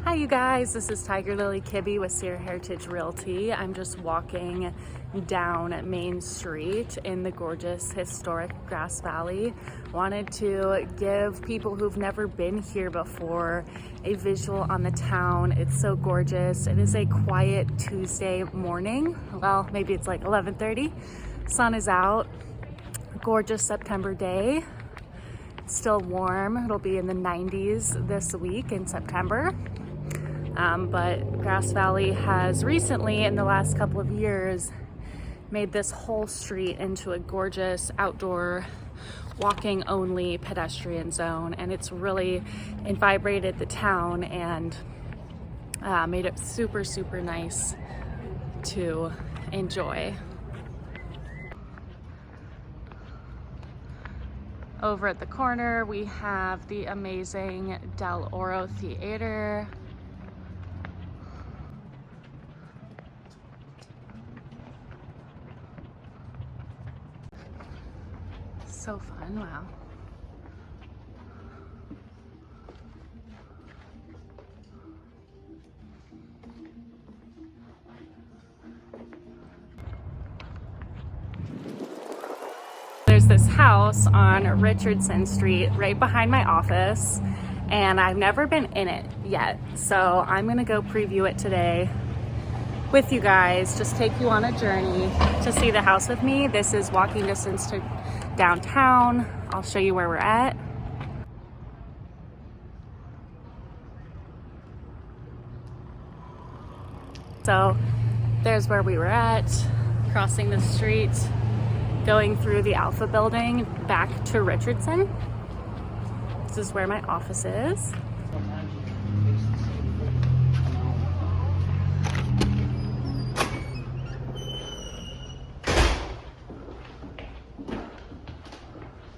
Hi you guys, this is Tiger.lilie.kibbe with Sierra Heritage Realty. I'm just walking down Main Street in the gorgeous historic Grass Valley. Wanted to give people who've never been here before a visual on the town. It's so gorgeous. It is a quiet Tuesday morning. Well, maybe it's like 11:30. Sun is out. Gorgeous September day. Still warm. It'll be in the 90s this week in September. But Grass Valley has recently, in the last couple of years, made this whole street into a gorgeous outdoor walking only pedestrian zone, and it's really invigorated the town and made it super nice to enjoy. Over at the corner we have the amazing Del Oro Theater. So fun, wow. There's this house on Richardson Street right behind my office, and I've never been in it yet. So I'm gonna go preview it today with you guys, just take you on a journey to see the house with me. This is walking distance to downtown. I'll show you where we're at. So there's where we were at, crossing the street, going through the Alpha building back to Richardson. This is where my office is.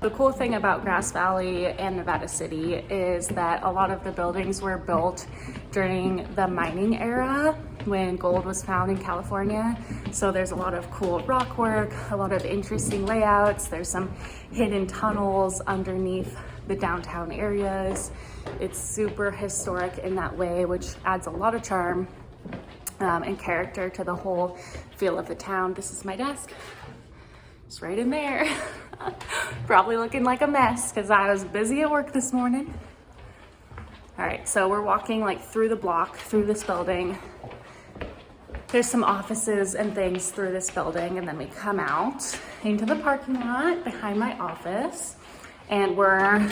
The cool thing about Grass Valley and Nevada City is that a lot of the buildings were built during the mining era when gold was found in California. So there's a lot of cool rock work, a lot of interesting layouts. There's some hidden tunnels underneath the downtown areas. It's super historic in that way, which adds a lot of charm and character to the whole feel of the town. This is my desk. It's right in there. Probably looking like a mess because I was busy at work this morning. All right, so we're walking like through the block, through this building. There's some offices and things through this building, and then we come out into the parking lot behind my office, and we're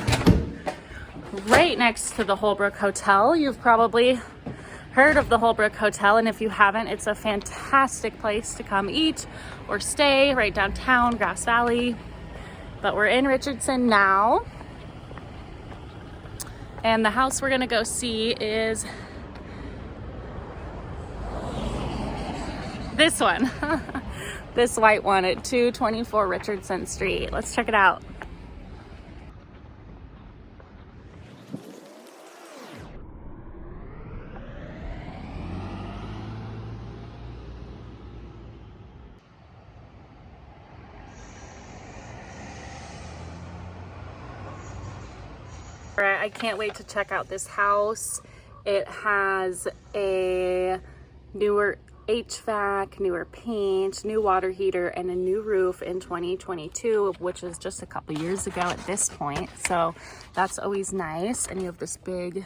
right next to the Holbrook Hotel. You've probably heard of the Holbrook Hotel, and if you haven't, it's a fantastic place to come eat or stay right downtown Grass Valley. But we're in Richardson now, and the house we're gonna go see is this one. This white one at 224 Richardson Street. Let's check it out. I can't wait to check out this house. It has a newer HVAC, newer paint, new water heater, and a new roof in 2022, which is just a couple years ago at this point. So that's always nice. And you have this big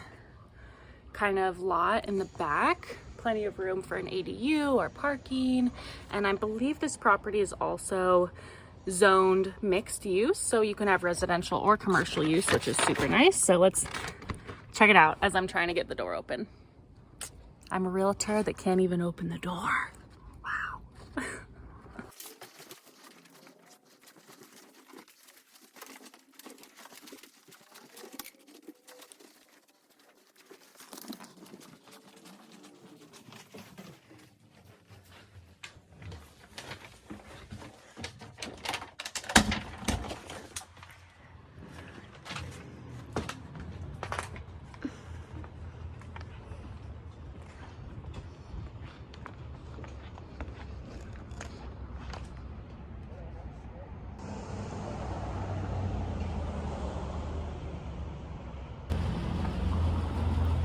kind of lot in the back, plenty of room for an ADU or parking. And I believe this property is also zoned mixed use, so you can have residential or commercial use, which is super nice. So let's check it out as I'm trying to get the door open. I'm a realtor that can't even open the door. Wow.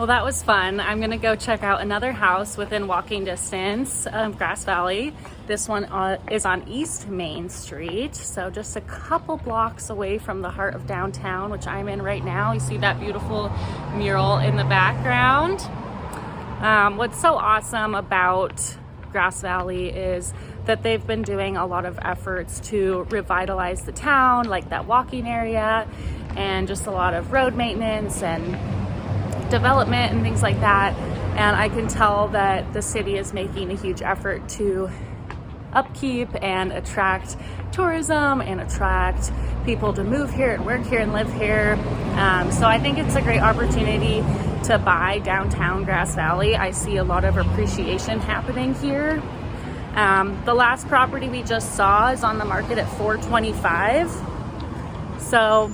Well, that was fun. I'm gonna go check out another house within walking distance of Grass Valley. This one is on East Main Street, so just a couple blocks away from the heart of downtown, which I'm in right now. You see that beautiful mural in the background. What's so awesome about Grass Valley is that they've been doing a lot of efforts to revitalize the town, like that walking area, and just a lot of road maintenance and development and things like that. And I can tell that the city is making a huge effort to upkeep and attract tourism and attract people to move here and work here and live here. So I think it's a great opportunity to buy downtown Grass Valley. I see a lot of appreciation happening here. The last property we just saw is on the market at $425. So,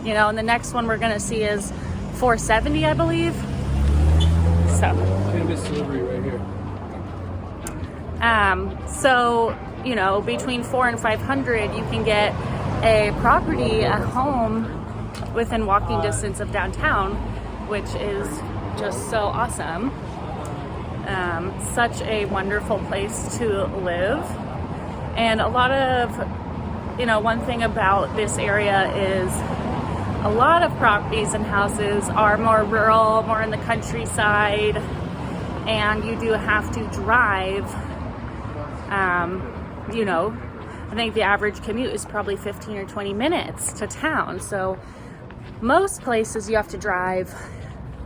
you know, and the next one we're gonna see is $470, I believe. So Cannabis delivery right here. So, you know, between $400 and $500, you can get a property, a home within walking distance of downtown, which is just so awesome. Such a wonderful place to live. And a lot of, you know, one thing about this area is a lot of properties and houses are more rural, more in the countryside, and you do have to drive. You know, I think the average commute is probably 15 or 20 minutes to town. So most places you have to drive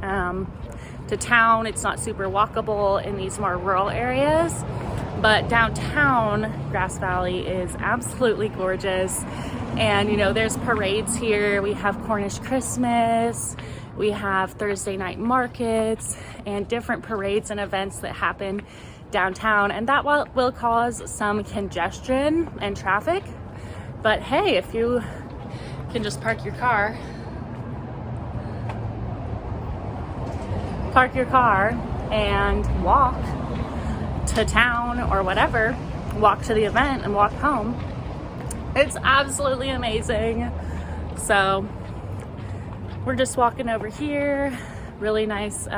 to town. It's not super walkable in these more rural areas. But downtown Grass Valley is absolutely gorgeous. And, you know, there's parades here. We have Cornish Christmas. We have Thursday night markets and different parades and events that happen downtown. And that will cause some congestion and traffic. But hey, if you can just park your car and walk to town or whatever, walk to the event and walk home, it's absolutely amazing. So we're just walking over here, really nice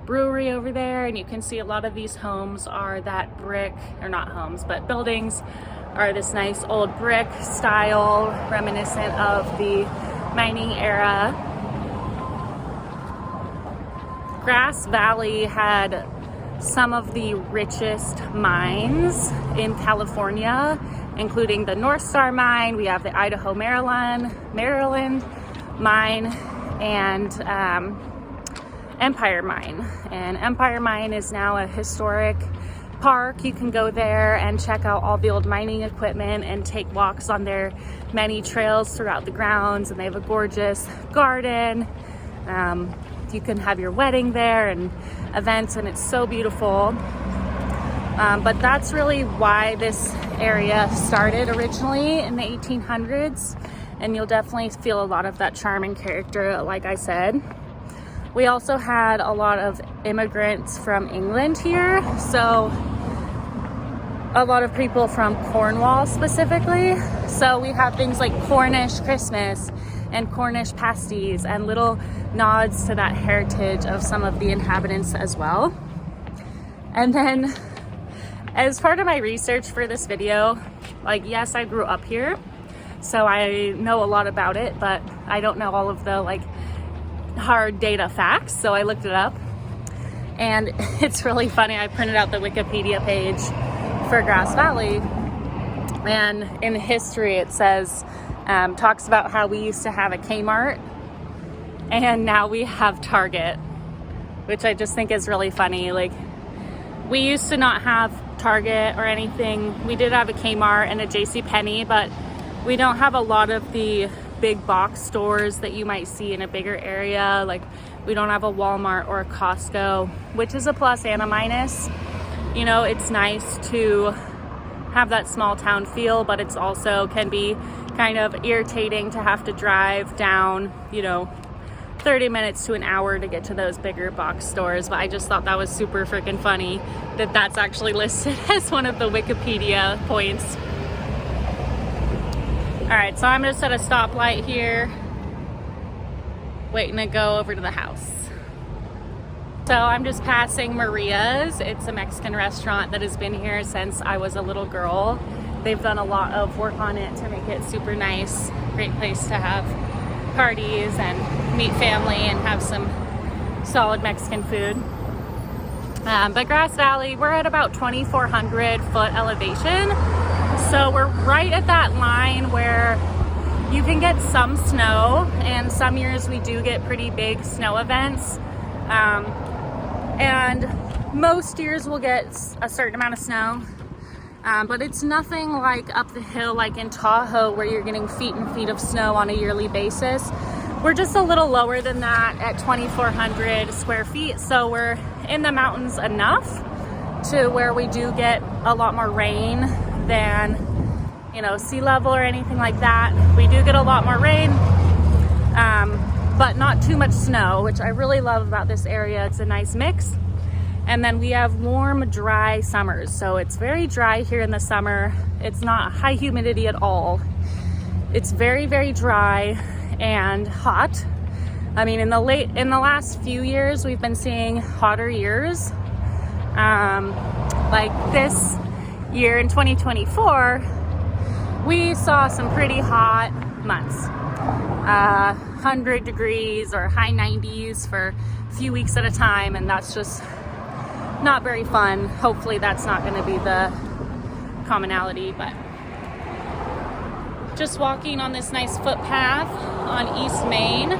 brewery over there, and you can see a lot of these homes are that brick, or not homes, but buildings are this nice old brick style reminiscent of the mining era. Grass Valley had some of the richest mines in California, including the North Star mine. We have the Idaho, Maryland mine, and Empire Mine. And Empire Mine is now a historic park. You can go there and check out all the old mining equipment and take walks on their many trails throughout the grounds. And they have a gorgeous garden. You can have your wedding there and events, and it's so beautiful. But that's really why this area started originally in the 1800s, and you'll definitely feel a lot of that charm and character, like I said. We also had a lot of immigrants from England here, so a lot of people from Cornwall specifically. So we have things like Cornish Christmas and Cornish pasties and little nods to that heritage of some of the inhabitants as well. And then as part of my research for this video, like, yes, I grew up here, so I know a lot about it, but I don't know all of the like hard data facts, so I looked it up. And it's really funny, I printed out the Wikipedia page for Grass Valley, and in history it says, talks about how we used to have a Kmart and now we have Target, which I just think is really funny. Like, we used to not have Target or anything. We did have a Kmart and a JCPenney, but we don't have a lot of the big box stores that you might see in a bigger area. Like, we don't have a Walmart or a Costco, which is a plus and a minus. You know, it's nice to have that small town feel, but it's also can be kind of irritating to have to drive down, you know, 30 minutes to an hour to get to those bigger box stores. But I just thought that was super freaking funny that that's actually listed as one of the Wikipedia points. All right, so I'm just at a stoplight here, waiting to go over to the house. So I'm just passing Maria's. It's a Mexican restaurant that has been here since I was a little girl. They've done a lot of work on it to make it super nice. Great place to have parties and meet family and have some solid Mexican food. But Grass Valley, we're at about 2,400 foot elevation. So we're right at that line where you can get some snow, and some years we do get pretty big snow events. And most years we'll get a certain amount of snow, but it's nothing like up the hill like in Tahoe where you're getting feet and feet of snow on a yearly basis. We're just a little lower than that at 2,400 square feet, so we're in the mountains enough to where we do get a lot more rain than, you know, sea level or anything like that. We do get a lot more rain, but not too much snow, which I really love about this area. It's a nice mix. And then we have warm, dry summers. So it's very dry here in the summer. It's not high humidity at all. It's very, very dry and hot. I mean, in the last few years, we've been seeing hotter years. Like this year in 2024, we saw some pretty hot months. 100 degrees or high 90s for a few weeks at a time, and that's just not very fun. Hopefully that's not going to be the commonality, but just walking on this nice footpath on East Main.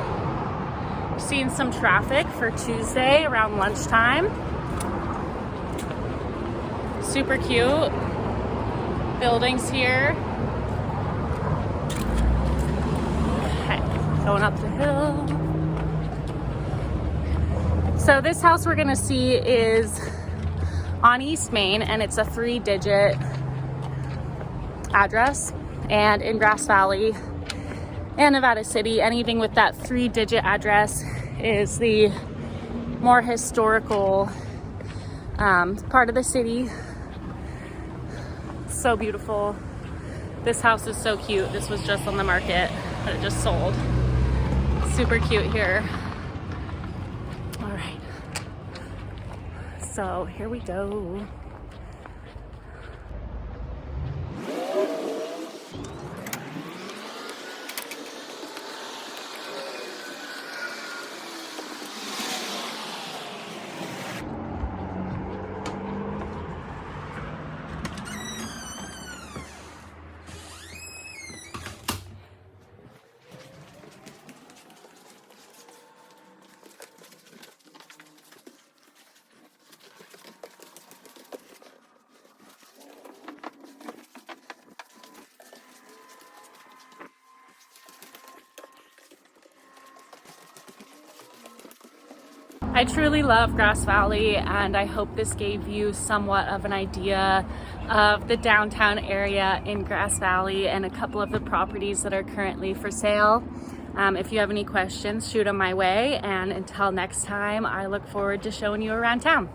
Seeing some traffic for Tuesday around lunchtime. Super cute buildings here. Going up the hill. So this house we're gonna see is on East Main, and it's a 3-digit address. And in Grass Valley and Nevada City, anything with that 3-digit address is the more historical part of the city. So beautiful. This house is so cute. This was just on the market, but it just sold. Super cute here. All right, so here we go. I truly love Grass Valley, and I hope this gave you somewhat of an idea of the downtown area in Grass Valley and a couple of the properties that are currently for sale. If you have any questions, shoot them my way, and until next time, I look forward to showing you around town.